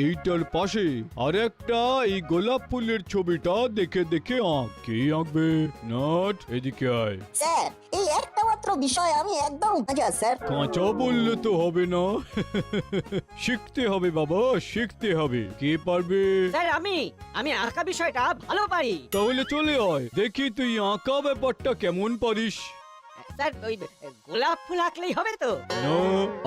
এইটার পাশে আর একটা এই গোলাপ ফুলের ছবিটা দেখে দেখে আঁক। কে আঁকবে? নট, এদিকে আয়। স্যার এই একটা মাত্র বিষয় আমি একদম কাঁচা স্যার। কাঁচা বললে তো হবে না, শিখতে হবে বাবা, শিখতে হবে। কে পারবে? স্যার আমি আঁকা বিষয়টা ভালো পারি। তাহলে চলে আয়, দেখি তুই আঁকা ব্যাপারটা কেমন পারিস। স্যার ওই গোলাপ ফুল আঁকলেই হবে তো? না,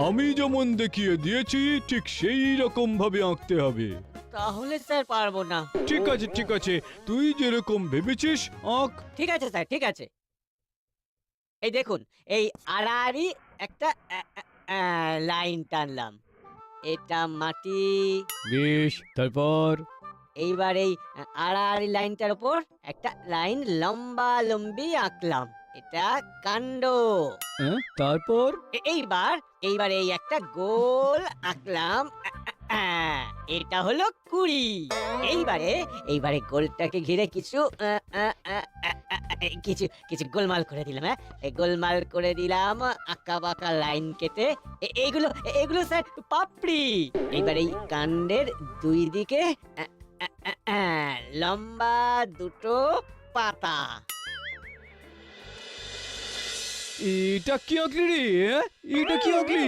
আমি যেমন দেখিয়ে দিয়েছি ঠিক সেই রকম ভাবে আঁকতে হবে। তাহলে স্যার পারবো না। ঠিক আছে ঠিক আছে, তুই যেরকম ভেবেছিস আঁক। ঠিক আছে স্যার, ঠিক আছে। এই দেখুন, এই আড়াআড়ি একটা লাইন টানলাম। এটা মাটি। বেশ, তারপর? এইবার এই আড়াআড়ি লাইনটার উপর একটা লাইন লম্বা লম্বি আঁকলাম। এটা কাণ্ড। তারপর? এইবার এই একটা গোল আঁকলাম। এটা হলো কুড়ি। এইবারে গোলটাকে ঘিরে কিছু কিছু কিছু গোলমাল করে দিলাম। গোলমাল করে দিলাম, আঁকা বাঁকা লাইন কেটে। এইগুলো স্যার পাপড়ি। এইবার এই কাণ্ডের দুই দিকে লম্বা দুটো পাতা। এটা কি আঁকলি রে? এটা কি আঁকলি?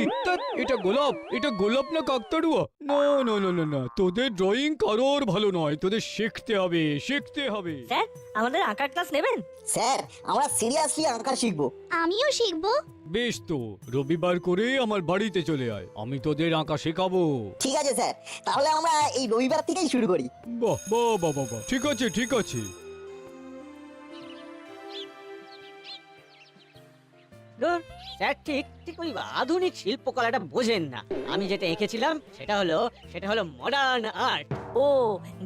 এটা গোলাপ? এটা গোলাপ না কাকতাড়ুয়া? না না না না না, তোদের ড্রয়িং কারোর ভালো নয়, তোদের শিখতে হবে, শিখতে হবে। স্যার আমাদের আঁকার ক্লাস নেবেন? স্যার আমরা সিরিয়াসলি আঁকা শিখবো। আমিও শিখবো। বেশ, তো রবিবার করে আমার বাড়িতে চলে আয়, আমি তোদের আঁকা শেখাবো। ঠিক আছে স্যার, তাহলে আমরা এই রবিবার থেকেই শুরু করি। বাহ বাহ বাহ বাহ, ঠিক আছে ঠিক আছে। স্যার ঠিক ঠিক ওই আধুনিক শিল্পকলাটা বোঝেন না। আমি যেটা এঁকেছিলাম সেটা হলো মডার্ন আর্ট। ও,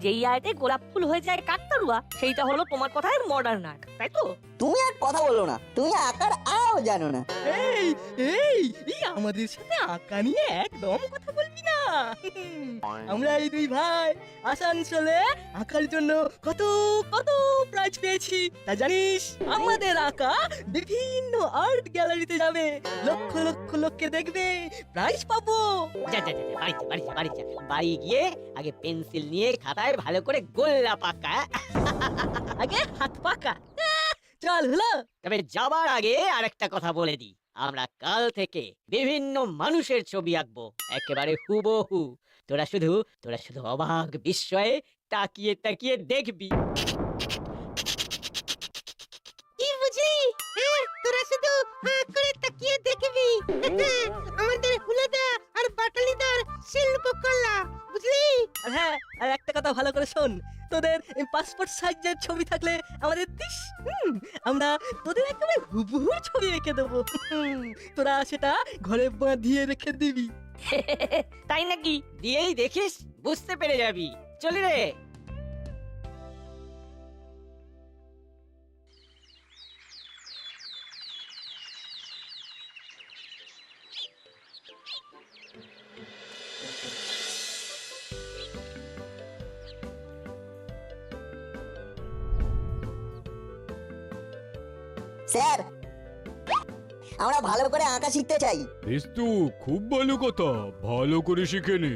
যেই আর্টে গোলাপ ফুল হয়ে যায় কাকতাড়ুয়া, সেইটা হলো তোমার কথায় মডার্ন আর্ট, তাই তো? তুমি আর কথা বলো না, তুমি আঁকার আও জানো না। এই এই এই আমাদের সাথে আঁকা নিয়ে একদম কথা বলবি না। আমরা এই দুই ভাই আসানসোলে আঁকার জন্য কত কত প্রাইজ পেয়েছি তা জানিস? আমাদের আঁকা বিভিন্ন আর্ট গ্যালারিতে যাবে, লক্ষ লক্ষ লোককে দেখবে, প্রাইজ পাবো। বাড়ি গিয়ে আগে পেন্সিল নিয়ে খাতায় ভালো করে গোল্লা পাকা, আগে হাত পাকা। চল হলো। তবে যাবার আগে আরেকটা কথা বলে দিই, আমরা কাল থেকে বিভিন্ন মানুষের ছবি আঁকবো, একেবারে হুবহু। তোরা শুধু অবাক বিস্ময়ে তাকিয়ে তাকিয়ে দেখবি। কি বুঝলি? তোরা শুধু করে তাকিয়ে দেখবি। আমাদের হুলাদা আর বাটালিদার শিল্পকলা, বুঝলি? আর হ্যাঁ, আর একটা কথা ভালো করে শোন, তোদের পাসপোর্ট সাইজের ছবি থাকলে আমাদের দিস। আমরা তোদের একেবারে হুবহু ছবি এঁকে দেবো। তোরা সেটা ঘরে বাঁধিয়ে রেখে দিবি। তাই নাকি? দিয়েই দেখিস, বুঝতে পেরে যাবি। চলি রে। স্যার আমরা ভালো করে আঁকা শিখতে চাই। বেশ, তো খুব ভালো কথা, ভালো করে শিখে নে।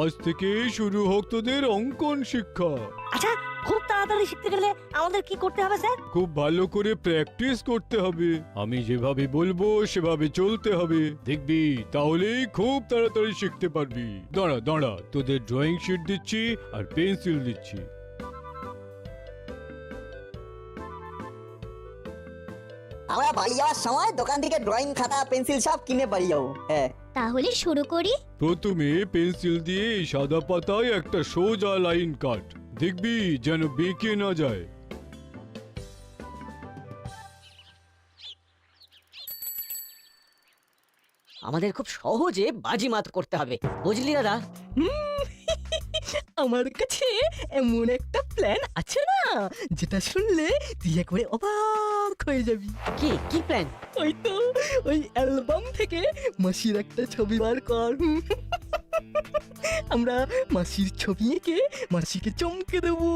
আজ থেকে শুরু হোক তোদের অঙ্কন শিক্ষা। আচ্ছা, খুব তাড়াতাড়ি শিখতে গেলে আমাদের কি করতে হবে স্যার? খুব ভালো করে প্র্যাকটিস করতে হবে, আমি যেভাবে বলবো সেভাবে চলতে হবে, দেখবি তাহলেই খুব তাড়াতাড়ি শিখতে পারবি। দাঁড়া দাঁড়া, তোদের ড্রয়িং শিট দিচ্ছি আর পেন্সিল দিচ্ছি। আমরা বাড়ি যাওয়ার সময় দোকান থেকে ড্রয়িং খাতা পেন্সিল সব কিনে বাড়ি যাবো। হ্যাঁ তাহলে শুরু করি। প্রথমে পেন্সিল দিয়ে এই সাদা পাতায় একটা সোজা লাইন কাট, দেখবি যেন বেঁকে না যায়। আমাদের খুব সহজে বাজিমাত করতে হবে, বুঝলি দাদা? আমার কাছে এমন একটা প্ল্যান আছে না, যেটা শুনলে তুই একবারে অবাক হয়ে যাবি। কি প্ল্যান? ওই তো, ওই অ্যালবাম থেকে মাসির একটা ছবি বার কর। আমরা মাসির ছবি এঁকে মাসিকে চমকে দেবো।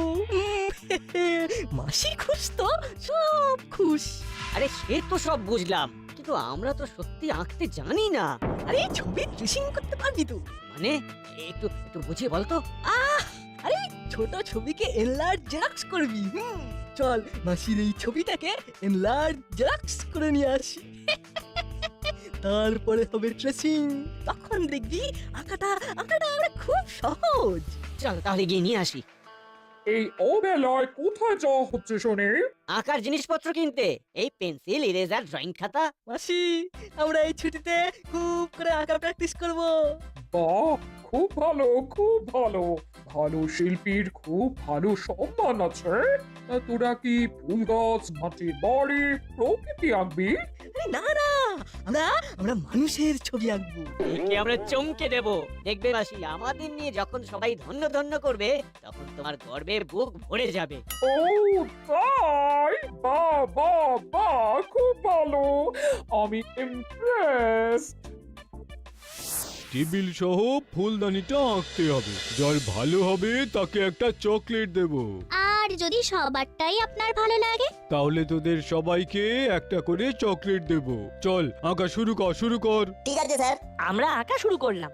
মাসি খুশ তো সব খুশ। আরে সে তো সব বুঝলাম, কিন্তু আমরা তো সত্যি আঁকতে জানি না। আরে ছবি ড্রেসিং করতে পারবি তো? মানে একটু একটু বুঝিয়ে বলতো। আরে ছোট ছবিকে এনলার্জ জেরক্স করবি। চল মাসির এই ছবিটাকে এনলার্জ জেরক্স করে নিয়ে আসি। তারপরে হবে ট্রেসিং। তখন দেখবি আঁকাটা আঁকাটা আমরা খুব সহজ। চল তাহলে গিয়ে নিয়ে আসি। এই অবেলায় কোথায় যাওয়া হচ্ছে শুনে? আঁকার জিনিসপত্র কিনতে, এই পেন্সিল, ইরেজার, ড্রয়িং খাতা। মাসি আমরা এই ছুটিতে খুব করে আঁকা প্র্যাকটিস করব। বাহ, খুব ভালো, খুব ভালো। ভালো শিল্পীর খুব ভালো সম্মান আছে। তা তোরা কি ফুল গাছ, মাটির বাড়ি, প্রকৃতি আঁকবি? আরে না না, আমরা আমরা মানুষের ছবি আঁকবো। একে আমরা চমকে দেব। দেখবে মাসি, আমাদের নিয়ে যখন সবাই ধন্য ধন্য করবে, তখন তোমার গর্বে বুক ভরে যাবে। ও তাই? বাহ বাহ বাহ, খুব ভালো। আমি ইমপ্রেসড। টেবিল সহ ফুলদানিটা আঁকতে হবে। যার ভালো হবে তাকে একটা চকলেট দেব। আর যদি সবারটাই আপনার ভালো লাগে? তাহলে তোদের সবাইকে একটা করে চকলেট দেব। চল আঁকা শুরু কর, শুরু কর। ঠিক আছে স্যার। আমরা আঁকা শুরু করলাম।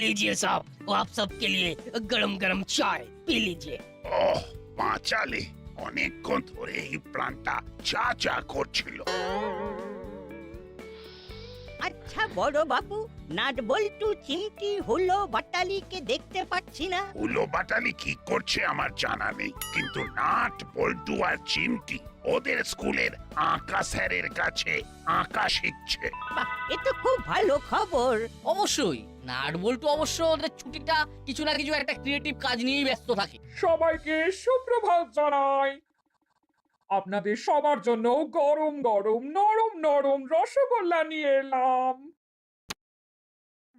लीजिए साहब, वो आप सबके लिए गरम गरम चाय पी लीजिए। ওহ বাঁচালে, অনেকক্ষণ ধরে এই প্রাণটা চা চা করছিল। আচ্ছা বড় বাবু, নাট বল্টু, চিমটি, হুলো, বাটালিকে দেখতে পাচ্ছি না। উলো বাটালি কি করছে আমার জানা নেই, কিন্তু নাট বল্টু আর চিমটি ওদের স্কুলের আঁকা স্যারের কাছে আঁকা শিখছে। বাহ, এ তো খুব ভালো খবর। অবশ্যই নাট বল্টু অবশ্য ওদের ছুটিটা কিছু না কিছু একটা ক্রিয়েটিভ কাজ নিয়েই ব্যস্ত থাকে। সবাইকে সুপ্রভাত জানাই। আপনাদের সবার জন্য গরম গরম নরম নরম রসগোল্লা নিয়ে এলাম।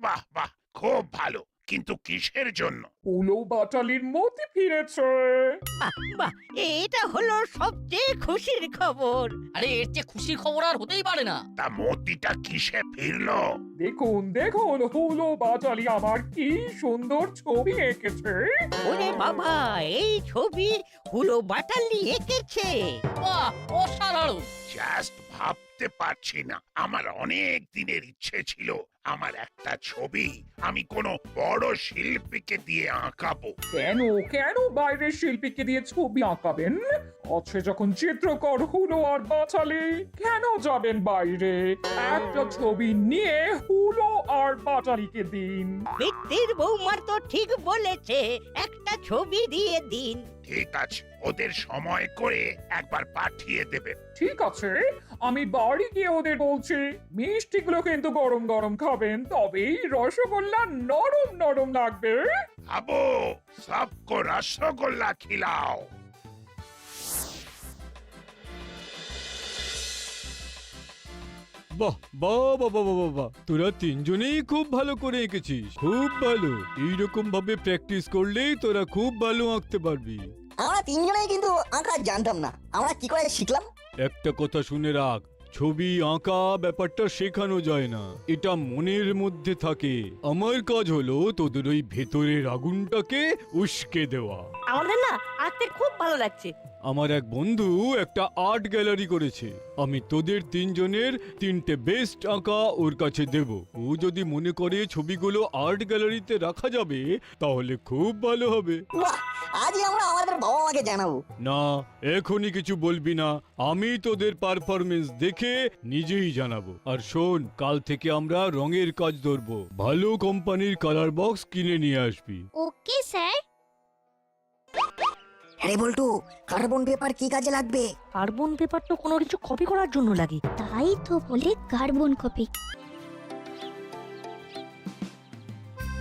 বাহ বাহ, খুব ভালো, কিন্তু কিসের জন্য? উলো বাটালির মতি ফিরেছে। বাহ বাহ, এটা হলো সবচেয়ে খুশির খবর। আরে এর চেয়ে খুশির খবর আর হতেই পারে না। তা মতিটা কিসে ফিরলো? দেখুন দেখুন, হুলো বাটালি আমার কি সুন্দর ছবি এঁকেছে। ওরে বাবা, এই ছবি হুলো বাটালি এঁকেছে। বাহ, অসাধারণ। জাস্ট ভাবতে পারছি না, আমার অনেক দিনের ইচ্ছে ছিল আমার একটা ছবি আমি কোনো বড় শিল্পীকে দিয়ে আঁকাবো। কেন কেন বাইরের শিল্পীকে দিয়ে ছবি আঁকাবেন? আছে যখন চিত্রকর হুলো আর বাটালি, কেন যাবেন বাইরে? একটা ছবি নিয়ে হুলো আর বাটালিকে দিন। বৃত্তির বৌমা তো ঠিক বলেছে, একটা ছবি দিয়ে দিন। ঠিক আছে, ওদের সময় করে একবার পাঠিয়ে দেবে। ঠিক আছে, আমি বাড়ি গিয়ে ওদের বলছি। মিষ্টিগুলো কিন্তু গরম গরম খাবেন, তবেই রসগোল্লা নরম নরম লাগবে। আবো সবকো রসগোল্লা খিলাও। বাহ বাহ বাহ বাহ বাহ বাহ, তোরা তিনজনেই খুব ভালো করে এঁকেছিস, খুব ভালো। এইরকম ভাবে প্র্যাকটিস করলেই তোরা খুব ভালো আঁকতে পারবি। আমরা তিনজনেই কিন্তু আঁকা জানতাম না, আমরা কি করে শিখলাম? একটা কথা শুনে রাখ, ছবি আঁকা ব্যাপারটা শেখানো যায় না, এটা মনের মধ্যে থাকে। আমার কাজ হলো তোদের ওই ভেতরের আগুনটাকে উস্কে দেওয়া। আমাদের না আঁকতে খুব ভালো লাগছে। আমার এক বন্ধু একটা আর্ট গ্যালারি করেছে, আমি তোদের তিনজনের তিনটে বেস্ট আঁকা ওর কাছে দেব। ও যদি মনে করে ছবিগুলো আর্ট গ্যালারিতে রাখা যাবে তাহলে খুব ভালো হবে। বাহ, আজই আমরা আমাদের বাবা মাকে জানাবো। না, এখনই কিছু বলবি না, আমি তোদের পারফরমেন্স দেখে নিজেই জানাবো। আর শোন, কাল থেকে আমরা রঙের কাজ ধরবো, ভালো কোম্পানির কালার বক্স কিনে নিয়ে আসবি। Okay sir. আরে বল্টু, কার্বন পেপার কি কাজে লাগবে? কার্বন পেপার তো কোনো কিছু কপি করার জন্য লাগে। তাই তো বলে কার্বন কপি।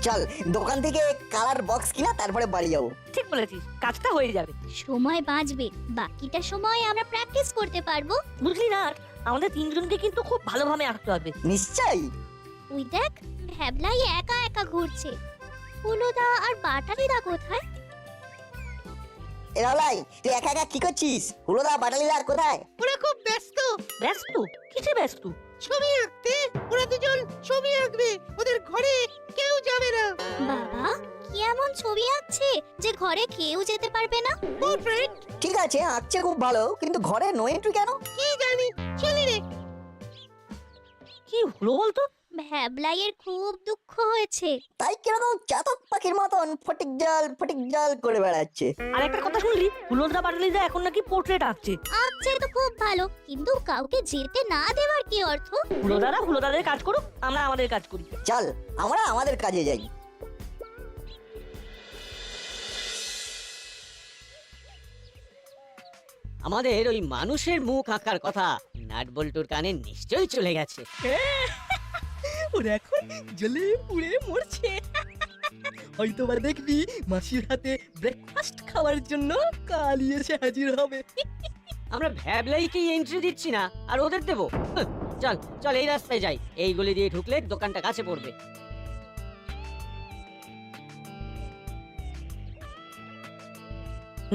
চল দোকান থেকে কালার বক্স কিনা তারপরে বাড়ি যাবো। ঠিক বলেছিস, কাজটা হয়ে যাবে। সময় বাঁচবে, বাকিটা সময় আমরা প্র্যাকটিস করতে পারবো। বুঝলি না, আমাদের তিনজনকে কিন্তু খুব ভালোভাবে আঁকতে হবে। নিশ্চয়ই। ওই দেখ, ভ্যাবলাই একা একা ঘুরছে। হুলোদা আর বাটালিদা কোথায়? এরা লাই, তুই একা একা কি করছিস? হুলোদা বাটালিদা কোথায়? ওরা খুব ব্যস্ত ব্যস্ত? কিসে ব্যস্ত? ছবি আঁকতে। ওরা দুজন ছবি আঁকবে, ওদের ঘরে কেউ যাবে না। বাবা, কি এমন ছবি আঁকছে যে ঘরে কেউ যেতে পারবে না? পোর্ট্রেট। ঠিক আছে, আঁকছে খুব ভালো, কিন্তু ঘরে নো এন্ট্রি কেন? কি জানি, চলি রে। কি হলো বলতো? ভ্যাবলাইয়ের খুব দুঃখ হয়েছে। তাই কিরকম চাতক পাখির মতন ফটিক জাল করে বেড়াচ্ছে। আর একটা কথা শুনলি, হুলোদা বাটালিদা এখন নাকি পোর্ট্রেট আঁকছে। আচ্ছা তো খুব ভালো, কিন্তু কাউকে যেতে না দেওয়ার কি অর্থ? হুলোদারা হুলোদাদের কাজ করুক, আমরা আমাদের কাজ করি। চল আমরা আমাদের কাজে যাই। আমাদের ওই মানুষের মুখ আঁকার কথা নাটবল্টুর কানে নিশ্চয়ই চলে গেছে। ওরা এখন জ্বলে পুড়ে মরছে। হয়তো বা দেখবি মাসির হাতে ব্রেকফাস্ট খাওয়ার জন্য কালই এসে হাজির হবে। আমরা ভ্যাবলাইকেই এন্ট্রি দিচ্ছি না, আর ওদের দেবো? চল চল এই রাস্তায় যাই, এই গলি দিয়ে ঢুকলে দোকানটা কাছে পড়বে।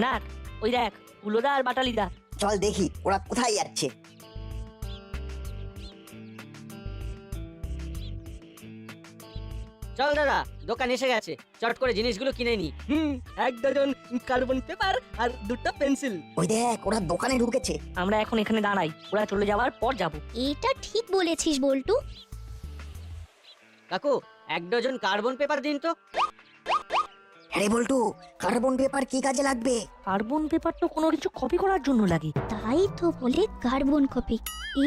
নাট, ওই দেখ হুলোদা আর বাটালিদা। চল দেখি ওরা কোথায় যাচ্ছে। চল দাদা, দোকান এসে গেছে, চট করে জিনিসগুলো কিনে নি। 1 ডজন কার্বন পেপার আর 2টা পেন্সিল। ওই দেখ ওরা দোকানে ঢুকেছে। আমরা এখন এখানে দাঁড়াই, ওরা চলে যাওয়ার পর যাব। এটা ঠিক বলেছিস বল্টু। কাকু 1 ডজন কার্বন পেপার দিন তো। আরে বল্টু, কার্বন পেপার কি কাজে লাগবে? কার্বন পেপার তো কোনো কিছু কপি করার জন্য লাগে। তাই তো বলে কার্বন কপি।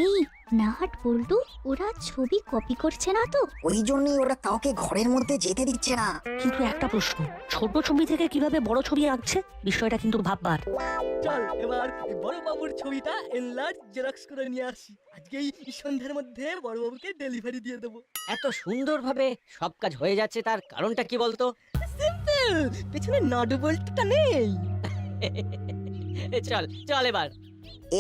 এই নাট বল্টু, ওরা ছবি কপি করছে না তো? ওই জন্যই ওরা কাউকে ঘরের মধ্যে যেতে দিচ্ছে না। কিন্তু একটা প্রশ্ন, ছোট ছবি থেকে কিভাবে বড় ছবি আঁকছে? বিষয়টা কিন্তু ভাববার। চল এবার বড় বাবুর ছবিটা এনলার্জ জেরক্স করে নিয়ে আসি। আজকেই সন্ধ্যার মধ্যে বড় বাবুকে ডেলিভারি দিয়ে দেবো। এত সুন্দরভাবে সব কাজ হয়ে যাচ্ছে, তার কারণটা কি বলতো? সিম্পল, পেছনে নট বল্টুটা নেই। চল চল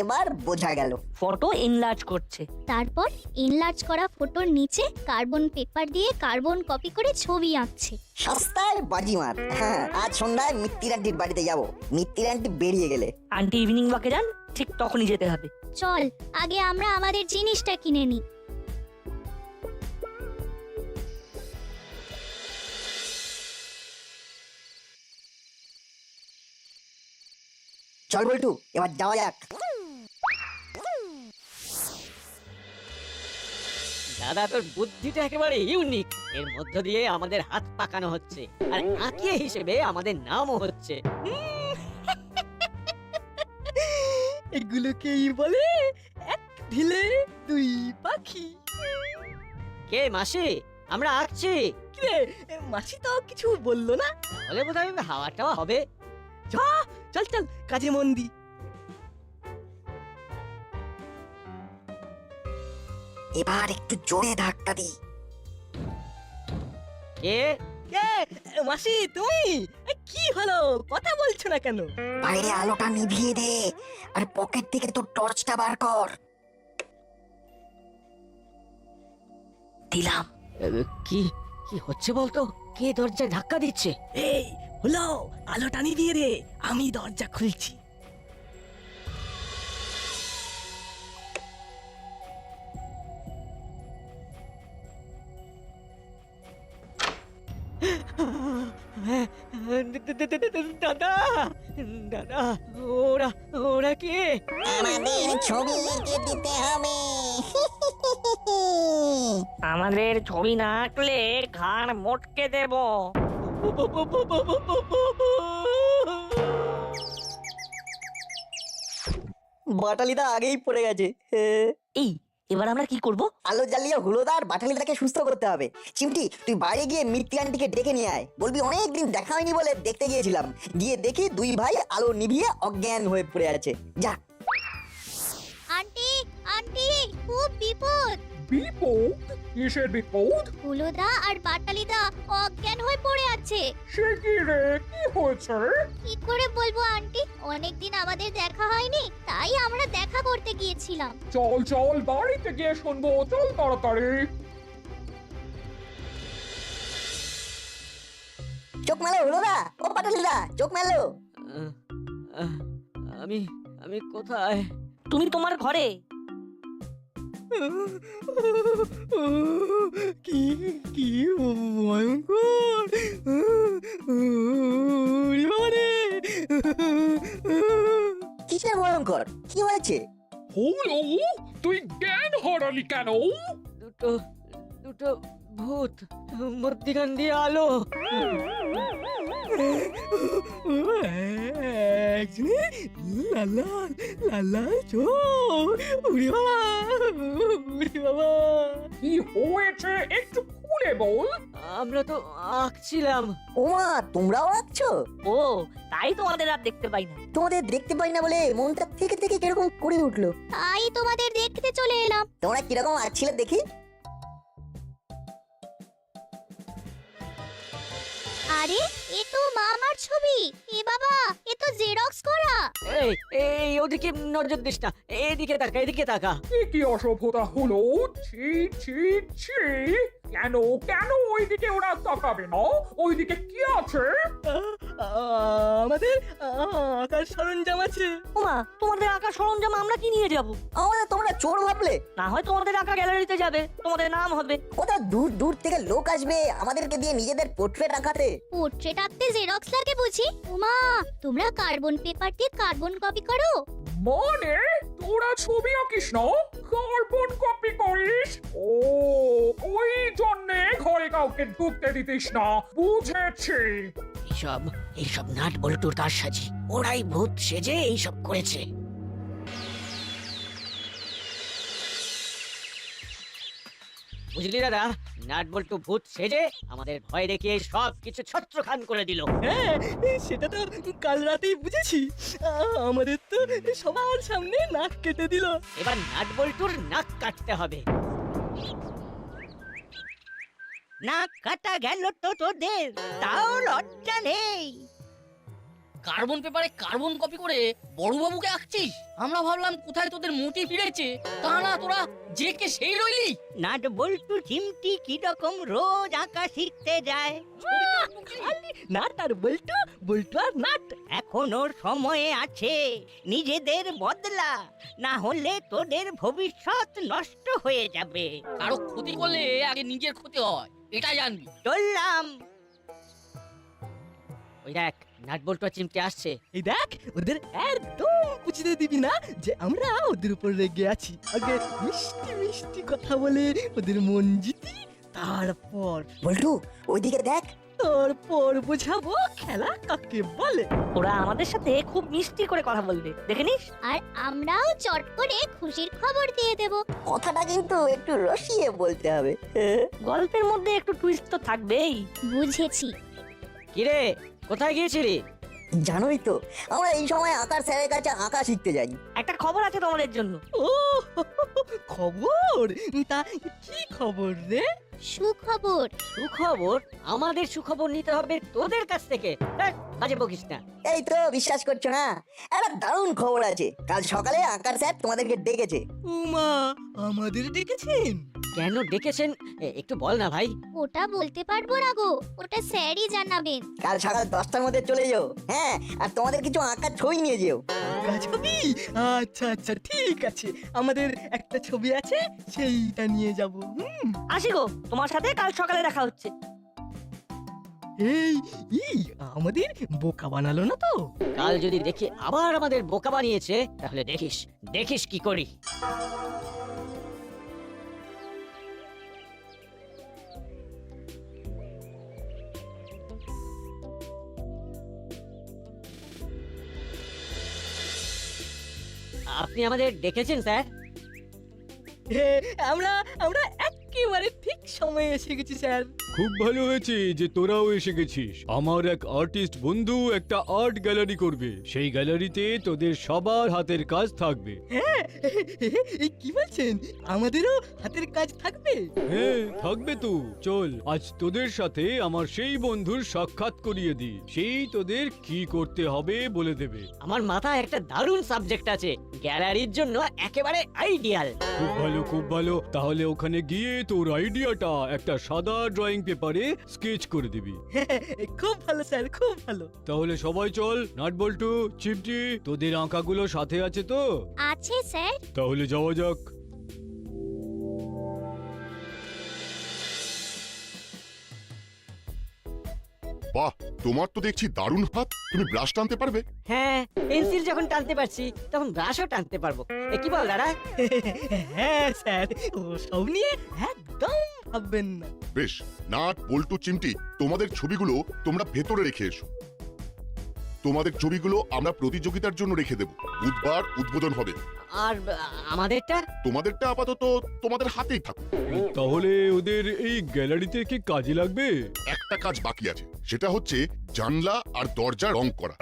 এবার বোঝা গেল। ফটো এনলার্জ করছে। তারপর এনলার্জ করা ফটোর নিচে কার্বন পেপার দিয়ে কার্বন কপি করে ছবি আঁকছে। সস্তায় বাজিমার। হ্যাঁ, আজ সন্ধ্যায় মিত্তির আন্টির বাড়িতে যাবো। মিত্তির আন্টি বেরিয়ে গেলে আন্টি ইভিনিং ওয়াকে যান, ঠিক তখনই যেতে হবে। চল আগে আমরা আমাদের জিনিসটা কিনে নিই। চল বল্টু, এবার যাওয়া যাক। দাদা, তোর বুদ্ধিটা একেবারে ইউনিক। এর মধ্য দিয়ে আমাদের হাত পাকানো হচ্ছে, আর আঁকিয়ে হিসেবে আমাদের নামও হচ্ছে। এগুলোকেই বলে এক ঢিলে 2 পাখি। কে মাসি? আমরা আঁকছি। কিরে, মাসি তো কিছু বললো না? তাহলে বোধহয় হাওয়া টাওয়া হবে। চল চল কাজে মন দি। এবার একটু জোরে ধাক্কা দি। কে? কে? মাসি তুমি? কি হলো, কথা বলছো না কেন? বাইরে আলোটা নিভিয়ে দে, আর পকেট থেকে তোর টর্চটা বার কর। দিলাম। কি কি হচ্ছে বলতো? কে দরজায় ধাক্কা দিচ্ছে? এই হলো, আলোটা নিভিয়ে দে, আমি দরজা খুলছি। দাদা দাদা, ওরা ওরা কে? আমাদের ছবি এঁকে দিতে হবে। আমাদের ছবি না আঁকলে ঘাড় মোটকে দেব। বাটালিদা আগেই পড়ে গেছে। এই এবার আমরা কি করব? আলো জ্বালিয়ে হুলোদার বাটালিদাকে সুস্থ করতে হবে। চিমটি, তুই বাইরে গিয়ে মিত্তি আন্টিকে ডেকে নিয়ে আয়। বলবি অনেকদিন দেখা হয়নি বলে দেখতে গিয়েছিলাম, গিয়ে দেখি 2 ভাই আলো নিভিয়ে অজ্ঞান হয়ে পড়ে আছে। যা। আন্টি আন্টি, খুব বিপদ। বিপদ? কিসের বিপদ? হুলোদা আর বাটালিদা অজ্ঞান হয়ে পড়ে আছে। সে কি রে, কি হয়েছে? কি করে বলবো আন্টি, অনেকদিন আমাদের দেখা হয়নি, তাই আমরা দেখা করতে গিয়েছিলাম। চল চল বাড়িতে গিয়ে শুনবো, চল তাড়াতাড়ি। চোখ মেলো হুলোদা, ও বাটালিদা, চোখ মেলো। আমি আমি কোথায়? তুমি তোমার ঘরে। কি কি ভয়ঙ্কর! কিসের ভয়ঙ্কর? কি হয়েছে? হলো, তুই জ্ঞান হারালি কেন? দুটো দুটো ভূত, মধ্যিখান দিয়ে আলো। একজনে লাল লাল লাল লাল চোখ। উড়ি বাবা, উড়ি বাবা। কি হয়েছে একটু খুলে বল। আমরা তো আঁকছিলাম। ওমা, তোমরাও আঁকছো? ও তাই তোমাদের আর দেখতে পাই না। তোমাদের দেখতে পাই না বলে মনটা থেকে থেকে কিরকম করে উঠলো। তাই তোমাদের দেখতে চলে এলাম। তোমরা কিরকম আঁকছিলে দেখি। আরে এ তো মামার ছবি। এ বাবা, এ তো জেরক্স করা। এই এই ওদিকে নজর দিস না, এদিকে তাকা, এদিকে তাকা। কি অসভ্যতা হলো! ছি ছি ছি! কেন কেন ওইদিকে ওরা তাকাবে না? ওইদিকে কি আছে? আমাদের আকার সরঞ্জাম আছে। ওমা, তোমাদের আঁকা সরঞ্জাম আমরা কি নিয়ে যাব? আমাদের তোমরা চোর ভাবলে? না হয় তোমাদের আঁকা গ্যালারিতে যাবে, তোমাদের নাম হবে। কোথা দূর দূর থেকে লোক আসবে আমাদেরকে দিয়ে নিজেদের পোর্ট্রেট আঁকাতে। পোর্ট্রেট আঁকতে জেরক্স লাগে বুঝি? ওমা, তোমরা কার্বন পেপার দিয়ে কার্বন কপি করো? মানে তোরা ছবি আঁকিস না, কার্বন কপি করিস? ও, ওই জন্যে ঘরে কাউকে ঢুকতে দিতিস না, বুঝেছি। এইসব নাট বল্টুর তার সাজি, ওরাই ভূত সেজে এইসব করেছে। বুঝলি দাদা, নাট বল্টু ভূত সেজে আমাদের ভয় দেখিয়ে সব কিছু ছত্রখান করে দিল। হ্যাঁ, সেটা তো কাল রাতেই বুঝেছি। আমাদের তো সবার সামনে নাক কেটে দিল। এবার নাট বল্টুর নাক কাটতে হবে। নাক কাটা গেল তো তোদের, তাও লজ্জা নেই। কার্বন পেপারে কার্বন কপি করে বড়বাবুকে আঁকছিস? আমরা ভাবলাম কোথায় তোদের মোটি ফিরেছে, তা না তোরা যে কে সেই রইলি। নাট বল্টু চিমটি কিরকম রোজ আঁকা শিখতে যায়। খালি নাট আর বল্টু, বল্টু আর নাট। এখনো সময় আছে, নিজেদের বদলা, না হলে তোদের ভবিষ্যৎ নষ্ট হয়ে যাবে। কারো ক্ষতি করলে আগে নিজের ক্ষতি হয়, এটা জানবি। চললাম। ওই দেখ, নাট বল্টু আর চিমটি আসছে। এই দেখ, ওদের একদম বুঝতে দিবি না যে আমরা ওদের উপর রেগে আছি। আগে মিষ্টি মিষ্টি কথা বলে ওদের মন জিতি, তারপর বল্টু, ওইদিকে দেখ। তারপর বোঝাবো খেলা কাকে বলে। ওরা আমাদের সাথে খুব মিষ্টি করে কথা বলবে, দেখে নিস। আর আমরাও চট করে খুশির খবর দিয়ে দেব। কথাটা কিন্তু একটু রসিয়ে বলতে হবে। গল্পের মধ্যে একটু টুইস্ট তো থাকবেই। বুঝেছি। কিরে, কোথায় গিয়েছিলি? জানোই তো, আমরা এই সময় আঁকার স্যারের কাছে আঁকা শিখতে যাই। একটা খবর আছে তোমাদের জন্য। ও খবর? তা কি খবর রে? সুখবর। সুখবর? আমাদের সুখবর নিতে হবে তোদের কাছ থেকে? ধ্যাৎ, বাজে বকিস না। এই তো বিশ্বাস করছো না, একটা দারুণ খবর আছে। কাল সকালে আঁকার স্যার তোমাদেরকে ডেকেছে। উমা, আমাদের ডেকেছেন? কেন ডেকেছেন একটু বল না ভাই। ওটা বলতে পারবো না গো, ওটা স্যারই জানাবেন। কাল সকাল 10টার মধ্যে চলে যাও। হ্যাঁ, আর তোমাদের কিছু আঁকার ছবি নিয়ে যেও। আঁকা ছবি? আচ্ছা আচ্ছা, ঠিক আছে। আমাদের একটা ছবি আছে, সেইটা নিয়ে যাব। আসি গো, তোমার সাথে কাল সকালে দেখা হচ্ছে। এই এই আমাদের বোকা বানালো না তো? কাল যদি দেখি আবার আমাদের বোকা বানিয়েছে, তাহলে দেখিস দেখিস কি করি। আপনি আমাদের ডেকেছেন স্যার? এ, আমরা আমরা একেবারে ঠিক সময়ে এসে গেছি স্যার। খুব ভালো হয়েছে যে তোরাও এসে গেছিস। আমার এক আর্টিস্ট বন্ধু একটা আর্ট গ্যালারি করবে, সেই গ্যালারিতে তোদের সবার হাতের কাজ থাকবে। হ্যাঁ, এই কি বলছেন? আমাদেরও হাতের কাজ থাকবে? হ্যাঁ, থাকবে তো। চল আজ তোদের সাথে আমার সেই বন্ধুর সাক্ষাৎ করিয়ে দি, সেই তোদের কি করতে হবে বলে দেবে। আমার মাথায় একটা দারুণ সাবজেক্ট আছে, গ্যালারির জন্য একেবারে আইডিয়াল। খুব ভালো, খুব ভালো। তাহলে ওখানে গিয়ে তোর আইডিয়াটা একটা সাদা ড্রয়িং পেপারে স্কেচ করে দিবি। খুব ভালো স্যার, খুব ভালো। তাহলে সবাই চল। নাট বল্টু, চিমটি, তোদের আঁকাগুলো সাথে আছে তো? আছে স্যার। তাহলে যাওয়া যাক। বাহ, তোমার তো দেখছি দারুণ হাত, তুমি ব্রাশ টানতে পারবে? হ্যাঁ, পেন্সিল যখন টানতে পারছি তখন ব্রাশও টানতে পারবো। এ কি বল দাদা? হ্যাঁ স্যার, ও সব নিয়ে একদম ভাববেন না। বেশ, নাট বল্টু চিমটি, তোমাদের ছবিগুলো তোমরা ভেতরে রেখে এসো। তোমাদের ছবিগুলো আমরা প্রতিযোগিতার জন্য রেখে দেব, বুধবার উদ্বোধন হবে। আর আমাদেরটা? তোমাদেরটা আপাতত তোমাদের হাতেই থাকুক। তাহলে ওদের এই গ্যালারিতে কি কাজে লাগবে? একটা কাজ বাকি আছে, সেটা হচ্ছে জানলা আর দরজা রং করা।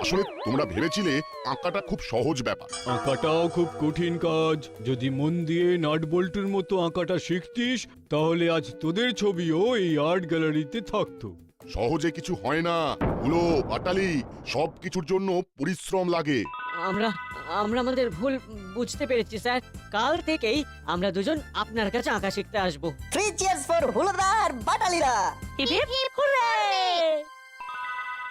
আসলে তোমরা ভেবেছিলে আঁকাটা খুব সহজ ব্যাপার। আঁকাটাও খুব কঠিন কাজ। যদি মন দিয়ে নাট বল্টুর মতো আঁকাটা শিখতিস, তাহলে আজ তোদের ছবিও এই আর্ট গ্যালারিতে থাকতো। সহজে কিছু হয় না, গুলো বাটালি সব কিছুর জন্য পরিশ্রম লাগে। আমরা আমাদের ভুল বুঝতে পেরেছি স্যার। কাল থেকেই আমরা দুজন আপনার কাছে আঁকা শিখতে আসবো। 3 cheers for হুলোদা আর বাটালিরা। Hip hip hurray!